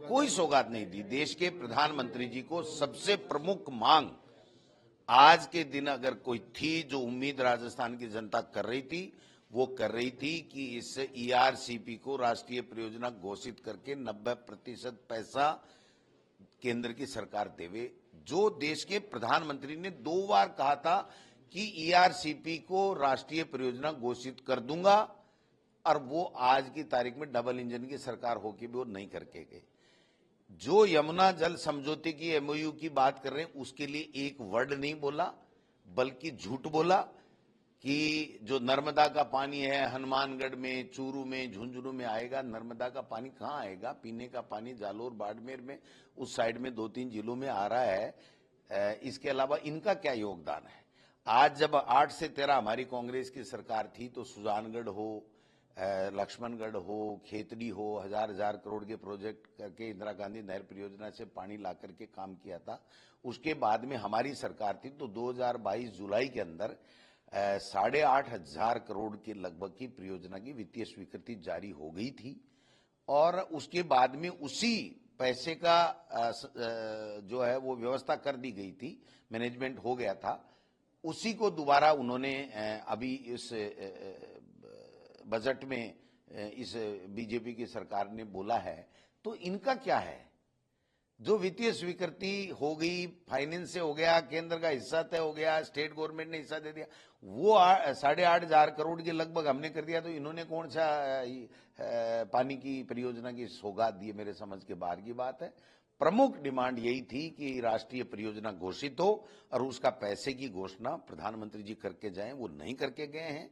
कोई सौगात नहीं दी। देश के प्रधानमंत्री जी को सबसे प्रमुख मांग आज के दिन अगर कोई थी, जो उम्मीद राजस्थान की जनता कर रही थी, वो कर रही थी कि इस ईआरसीपी को राष्ट्रीय परियोजना घोषित करके 90% पैसा केंद्र की सरकार देवे। जो देश के प्रधानमंत्री ने 2 बार कहा था कि ईआरसीपी को राष्ट्रीय परियोजना घोषित कर दूंगा, और वो आज की तारीख में डबल इंजन की सरकार होके भी वो नहीं करके गए। जो यमुना जल समझौते की एमओयू की बात कर रहे हैं, उसके लिए एक वर्ड नहीं बोला, बल्कि झूठ बोला कि जो नर्मदा का पानी है हनुमानगढ़ में, चूरू में, झुंझुनू में आएगा। नर्मदा का पानी कहाँ आएगा? पीने का पानी जालोर, बाड़मेर में, उस साइड में 2-3 जिलों में आ रहा है। इसके अलावा इनका क्या योगदान है? आज जब 8 से 13 हमारी कांग्रेस की सरकार थी तो सुजानगढ़ हो, लक्ष्मणगढ़ हो, खेतड़ी हो, हजार करोड़ के प्रोजेक्ट करके इंदिरा गांधी नहर परियोजना से पानी ला करके काम किया था। उसके बाद में हमारी सरकार थी तो 2022 जुलाई के अंदर 8,500 करोड़ के लगभग की परियोजना की वित्तीय स्वीकृति जारी हो गई थी, और उसके बाद में उसी पैसे का जो है वो व्यवस्था कर दी गई थी, मैनेजमेंट हो गया था। उसी को दोबारा उन्होंने अभी इस बजट में इस बीजेपी की सरकार ने बोला है। तो इनका क्या है? जो वित्तीय स्वीकृति हो गई, फाइनेंस से हो गया, केंद्र का हिस्सा तय हो गया, स्टेट गवर्नमेंट ने हिस्सा दे दिया, वो 8,500 करोड़ के लगभग हमने कर दिया। तो इन्होंने कौन सा पानी की परियोजना की सौगात दी? मेरे समझ के बाहर की बात है। प्रमुख डिमांड यही थी कि राष्ट्रीय परियोजना घोषित हो और उसका पैसे की घोषणा प्रधानमंत्री जी करके जाएं। वो नहीं करके गए हैं।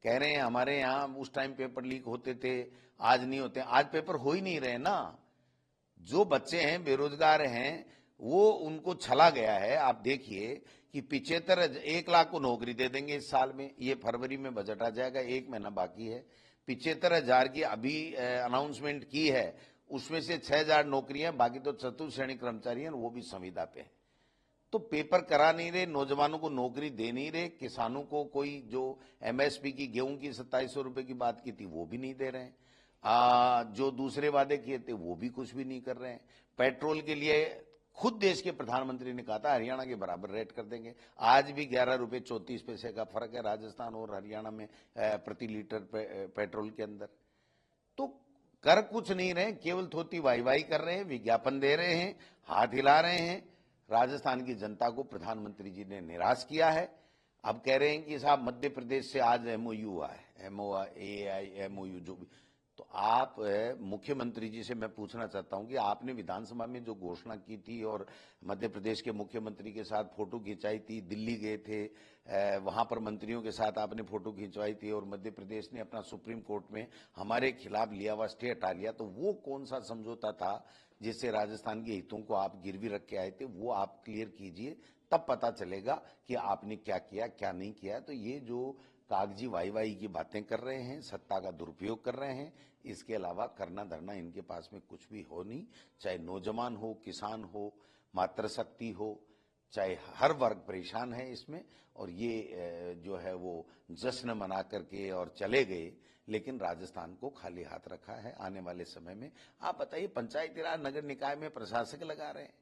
कह रहे हैं हमारे यहाँ उस टाइम पेपर लीक होते थे, आज नहीं होते। आज पेपर हो ही नहीं रहे ना। जो बच्चे हैं, बेरोजगार हैं, वो उनको छला गया है। आप देखिए कि 1 लाख को नौकरी दे देंगे इस साल में। ये फरवरी में बजट आ जाएगा, 1 महीना बाकी है। 75,000 की अभी अनाउंसमेंट की है, उसमें से 6,000 नौकरियां, बाकी तो चतुर्थ श्रेणी कर्मचारी हैं, वो भी संविदा पे है। तो पेपर करा नहीं रहे, नौजवानों को नौकरी दे नहीं रहे, किसानों को कोई जो एमएसपी की गेहूं की 2700 रुपए की बात की थी वो भी नहीं दे रहे हैं। जो दूसरे वादे किए थे वो भी कुछ भी नहीं कर रहे हैं। पेट्रोल के लिए खुद देश के प्रधानमंत्री ने कहा था हरियाणा के बराबर रेट कर देंगे। आज भी 11 रुपए 34 पैसे का फर्क है राजस्थान और हरियाणा में प्रति लीटर पेट्रोल के अंदर। तो कर कुछ नहीं रहे, केवल थोती वाई कर रहे हैं, विज्ञापन दे रहे हैं, हाथ हिला रहे हैं। राजस्थान की जनता को प्रधानमंत्री जी ने निराश किया है। अब कह रहे हैं कि साहब मध्य प्रदेश से आज एमओयू हुआ है, एमओयू जो भी। तो आप मुख्यमंत्री जी से मैं पूछना चाहता हूं कि आपने विधानसभा में जो घोषणा की थी और मध्य प्रदेश के मुख्यमंत्री के साथ फोटो खिंचाई थी, दिल्ली गए थे, वहां पर मंत्रियों के साथ आपने फोटो खिंचवाई थी, और मध्य प्रदेश ने अपना सुप्रीम कोर्ट में हमारे खिलाफ लिया हुआ स्टे हटा लिया। तो वो कौन सा समझौता था जिससे राजस्थान के हितों को आप गिरवी रख के आए थे? वो आप क्लियर कीजिए, तब पता चलेगा कि आपने क्या किया क्या नहीं किया। तो ये जो कागजी वाई की बातें कर रहे हैं, सत्ता का दुरुपयोग कर रहे हैं, इसके अलावा करना धरना इनके पास में कुछ भी हो नहीं। चाहे नौजवान हो, किसान हो, मातृशक्ति हो, चाहे हर वर्ग परेशान है इसमें। और ये जो है वो जश्न मना करके और चले गए, लेकिन राजस्थान को खाली हाथ रखा है। आने वाले समय में आप बताइए, पंचायती राज नगर निकाय में प्रशासक लगा रहे हैं,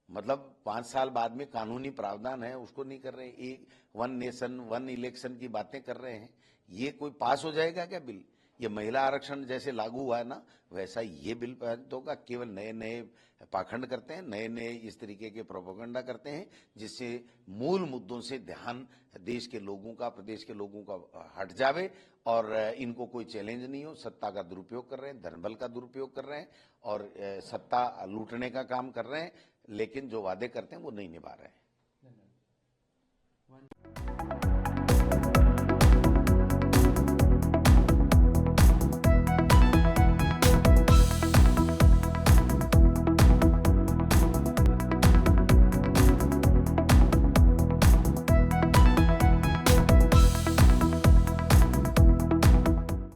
मतलब 5 साल बाद में कानूनी प्रावधान है उसको नहीं कर रहे। एक 1 नेशन 1 इलेक्शन की बातें कर रहे हैं। ये कोई पास हो जाएगा क्या बिल? ये महिला आरक्षण जैसे लागू हुआ है ना, वैसा ये बिल पारित होगा। केवल नए नए पाखंड करते हैं, नए नए इस तरीके के प्रोपेगेंडा करते हैं, जिससे मूल मुद्दों से ध्यान देश के लोगों का, प्रदेश के लोगों का हट जावे और इनको कोई चैलेंज नहीं हो। सत्ता का दुरुपयोग कर रहे हैं, धनबल का दुरुपयोग कर रहे हैं और सत्ता लूटने का काम कर रहे हैं, लेकिन जो वादे करते हैं वो नहीं निभा रहे हैं।